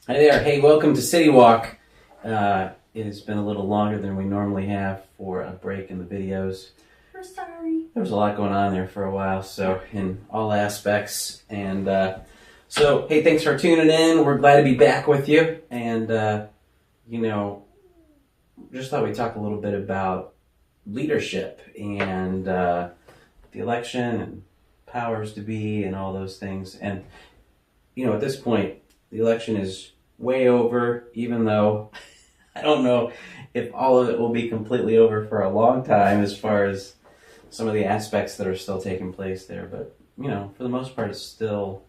Hi there. Hey, welcome to City Walk. It has been a little longer than we normally have for a break in the videos. We're sorry. There was a lot going on there for a while, so in all aspects. And hey, thanks for tuning in. We're glad to be back with you. And, just thought we'd talk a little bit about leadership and the election and powers to be and all those things. And, at this point, the election is way over, even though I don't know if all of it will be completely over for a long time as far as some of the aspects that are still taking place there. But, for the most part, it's still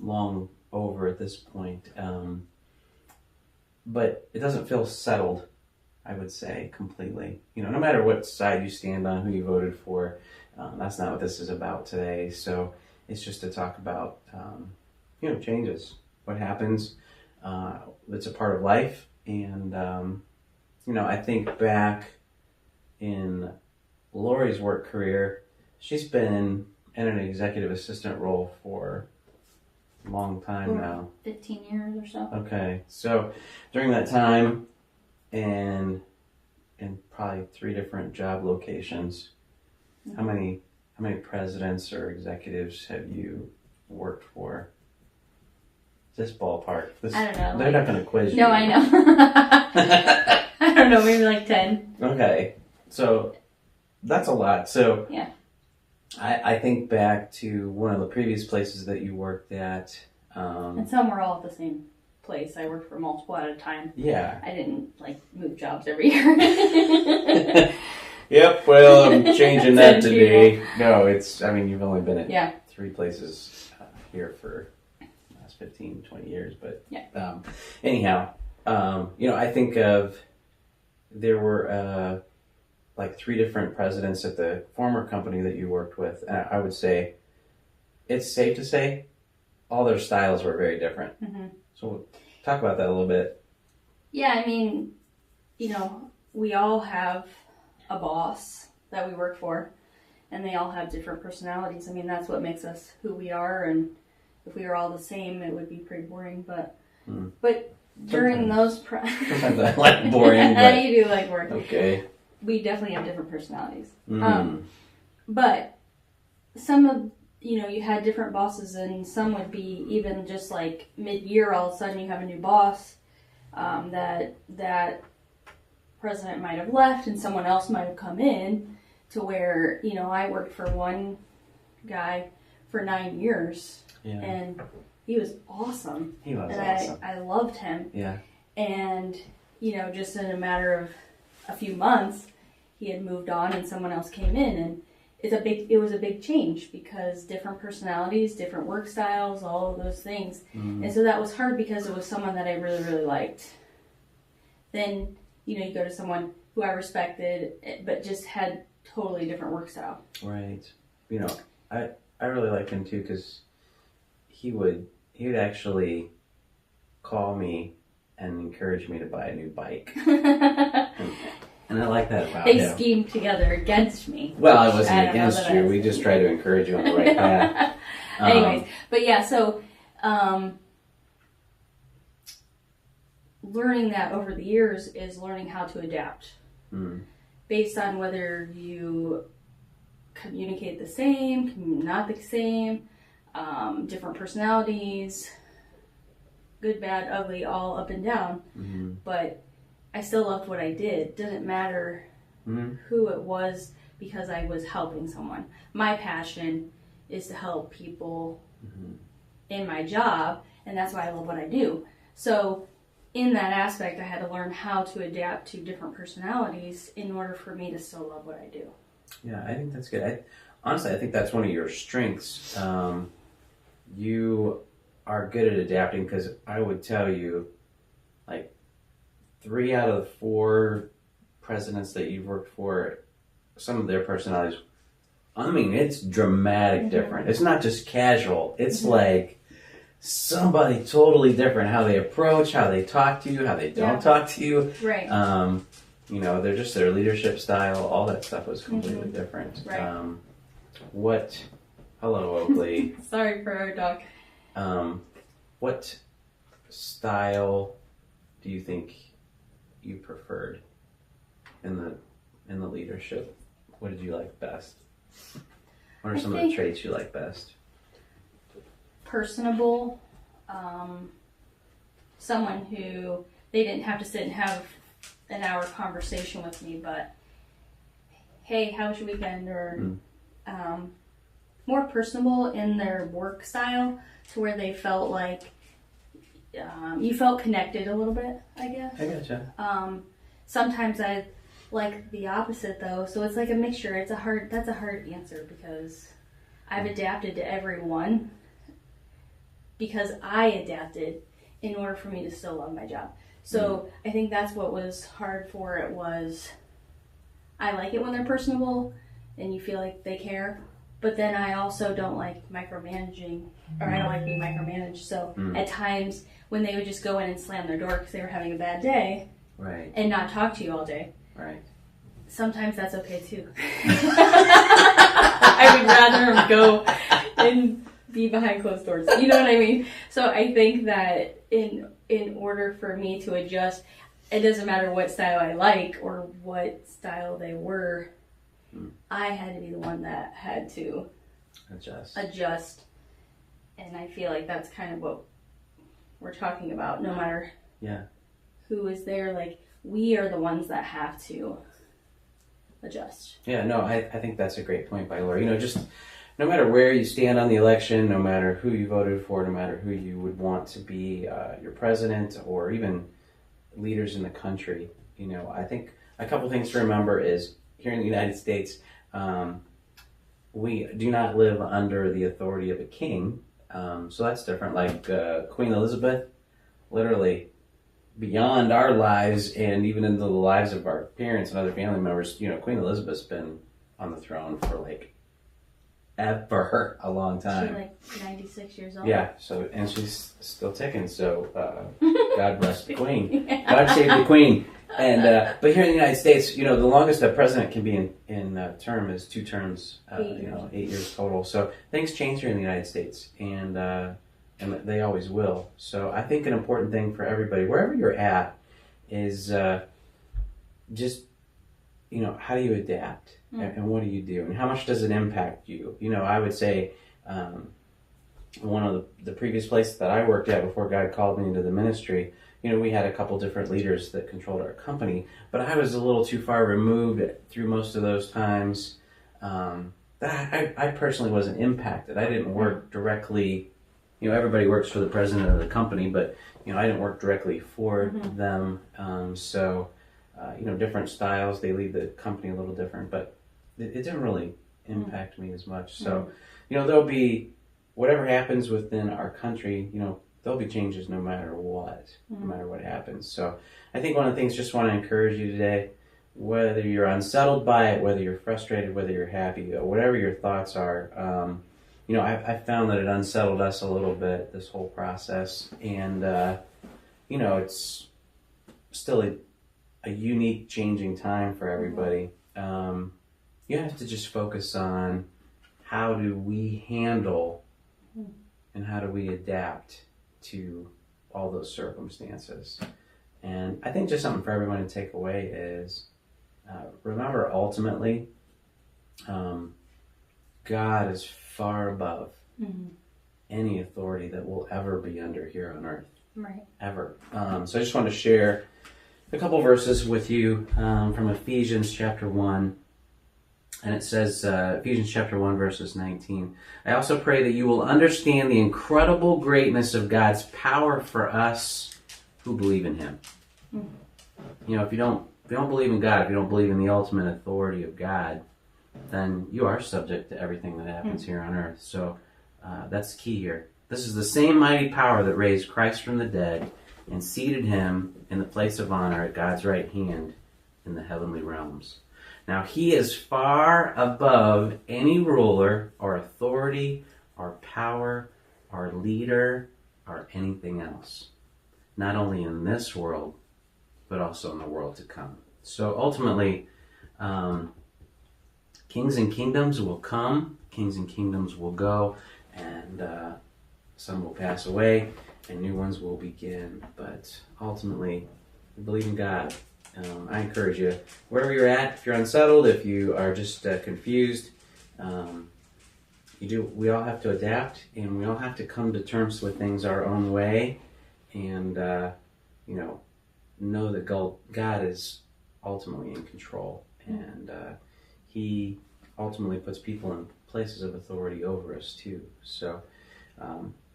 long over at this point. But it doesn't feel settled, I would say, completely. No matter what side you stand on, who you voted for, that's not what this is about today. So it's just to talk about, changes. What happens, it's a part of life. And, I think back in Lorie's work career, she's been in an executive assistant role for a long time now. 15 years or so. Okay, so during that time, and in probably 3 different job locations, Mm-hmm. how many presidents or executives have you worked for? Just ballpark. I don't know. They're not going to quiz you. No, I know. I don't know, maybe like 10. Okay, so that's a lot. So yeah, I think back to one of the previous places that you worked at. And some were all at the same place. I worked for multiple at a time. Yeah. I didn't move jobs every year. Yep. Well, I'm changing that today. No, you've only been at 3 places here for 15, 20 years, but anyhow, I think of there were 3 different presidents at the former company that you worked with, and I would say it's safe to say all their styles were very different. Mm-hmm. So talk about that a little bit. Yeah, we all have a boss that we work for, and they all have different personalities. That's what makes us who we are, and if we were all the same, it would be pretty boring. But during sometimes I like boring. But you do like boring. Okay. We definitely have different personalities. Mm. But some of you had different bosses, and some would be even just mid-year. All of a sudden, you have a new boss. That president might have left, and someone else might have come in. To where I worked for one guy for 9 years. Yeah. And he was awesome. He was and awesome. I loved him. Yeah. And, just in a matter of a few months, he had moved on and someone else came in. And it was a big change because different personalities, different work styles, all of those things. Mm-hmm. And so that was hard because it was someone that I really, really liked. Then, you go to someone who I respected, but just had totally different work style. Right. I really liked him too because he would actually call me and encourage me to buy a new bike. and I like that about him. They schemed together against me. Well, it wasn't against you. We just tried to encourage you on the right path. Anyways, but yeah, so learning that over the years is learning how to adapt. Based on whether you communicate the same, not the same, different personalities, good, bad, ugly, all up and down. Mm-hmm. But I still loved what I did. Didn't matter who it was because I was helping someone. My passion is to help people in my job, and that's why I love what I do. So in that aspect, I had to learn how to adapt to different personalities in order for me to still love what I do. Yeah, I think that's good. Honestly, I think that's one of your strengths. You are good at adapting because I would tell you, 3 out of 4 presidents that you've worked for, some of their personalities, it's dramatic different. It's not just casual. It's somebody totally different, how they approach, how they talk to you, how they don't talk to you. Right. They're just their leadership style, all that stuff was completely different. Right. Hello, Oakley. Sorry for our dog. style do you think you preferred in the leadership? What did you like best? What are some of the traits you like best? Personable, someone who they didn't have to sit and have an hour conversation with me, but hey, how was your weekend? Or more personable in their work style, to where they felt like you felt connected a little bit, I guess. I gotcha. Sometimes I like the opposite though, so it's like a mixture. That's a hard answer, because I've adapted to everyone, because I adapted in order for me to still love my job. So I think that's what was hard for it. Was I like it when they're personable and you feel like they care, but then I also don't like micromanaging, or I don't like being micromanaged. So at times when they would just go in and slam their door because they were having a bad day, right, and not talk to you all day, right, sometimes that's okay too. I would rather them go and be behind closed doors. You know what I mean? So I think that in order for me to adjust, it doesn't matter what style I like or what style they were, I had to be the one that had to adjust. And I feel like that's kind of what we're talking about. No matter who is there, like, we are the ones that have to adjust. Yeah, no, I think that's a great point by Lorie. Just no matter where you stand on the election, no matter who you voted for, no matter who you would want to be your president, or even leaders in the country, I think a couple things to remember is, here in the United States, we do not live under the authority of a king. So that's different. Like Queen Elizabeth, literally beyond our lives and even into the lives of our parents and other family members, Queen Elizabeth's been on the throne for like ever a long time. She's like 96 years old. Yeah, so, and she's still ticking, so God bless the Queen. God save the Queen. And but here in the United States, the longest a president can be in term is 2 terms, 8 years total. So things change here in the United States, and they always will. So I think an important thing for everybody, wherever you're at, is just, how do you adapt? And what do you do? And how much does it impact you? I would say one of the previous places that I worked at before God called me into the ministry, we had a couple different leaders that controlled our company, but I was a little too far removed through most of those times that I personally wasn't impacted. I didn't work directly. Everybody works for the president of the company, but I didn't work directly for them. So different styles, they lead the company a little different, but it didn't really impact me as much. So there'll be whatever happens within our country. There'll be changes no matter what, no matter what happens. So I think one of the things, just want to encourage you today, whether you're unsettled by it, whether you're frustrated, whether you're happy, whatever your thoughts are, I've found that it unsettled us a little bit, this whole process. And, it's still a unique, changing time for everybody. You have to just focus on how do we handle and how do we adapt to all those circumstances. And I think just something for everyone to take away is, remember, ultimately, God is far above any authority that will ever be under here on earth. Right. Ever. So I just want to share a couple verses with you from Ephesians chapter 1. And it says, Ephesians chapter 1, verses 19. I also pray that you will understand the incredible greatness of God's power for us who believe in Him. If you don't believe in God, if you don't believe in the ultimate authority of God, then you are subject to everything that happens here on earth. So that's key here. This is the same mighty power that raised Christ from the dead and seated Him in the place of honor at God's right hand in the heavenly realms. Now He is far above any ruler or authority or power or leader or anything else, not only in this world, but also in the world to come. So ultimately, kings and kingdoms will come, kings and kingdoms will go, and some will pass away, and new ones will begin. But ultimately, we believe in God. I encourage you, wherever you're at, if you're unsettled, if you are just confused, we all have to adapt, and we all have to come to terms with things our own way, and know that God is ultimately in control, and He ultimately puts people in places of authority over us too. So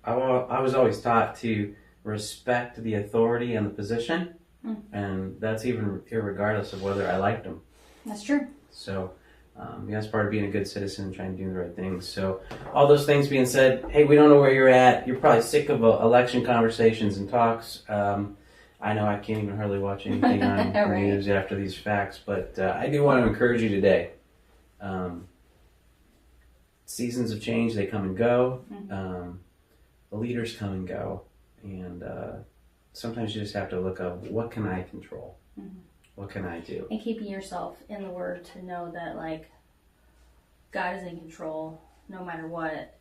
I was always taught to respect the authority and the position, and that's even irregardless of whether I liked them. That's true. So that's part of being a good citizen and trying to do the right things. So all those things being said, hey, we don't know where you're at. You're probably sick of election conversations and talks. I know I can't even hardly watch anything on the Right. news after these facts, but I do want to encourage you today. Seasons of change, they come and go. The leaders come and go. And sometimes you just have to look up, what can I control? What can I do? And keeping yourself in the Word to know that, like, God is in control no matter what,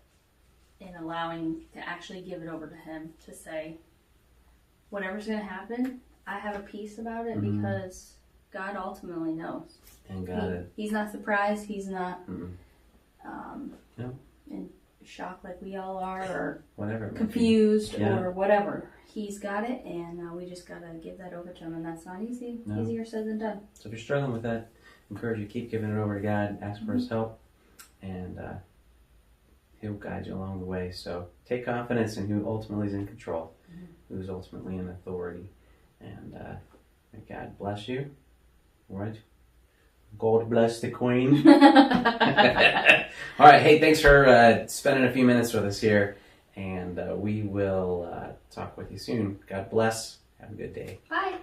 and allowing to actually give it over to Him to say, whatever's going to happen, I have a peace about it because God ultimately knows. And He's not surprised. He's not No. in shock like we all are, or Whatever. confused, Yeah. or whatever. He's got it, and we just got to give that over to Him, and that's not easy. No. Easier said than done. So if you're struggling with that, I encourage you to keep giving it over to God, ask for His help, and He'll guide you along the way. So take confidence in who ultimately is in control, who's ultimately in authority, and may God bless you. All right? God bless the Queen. All right. Hey, thanks for spending a few minutes with us here, and we will talk with you soon. God bless. Have a good day. Bye.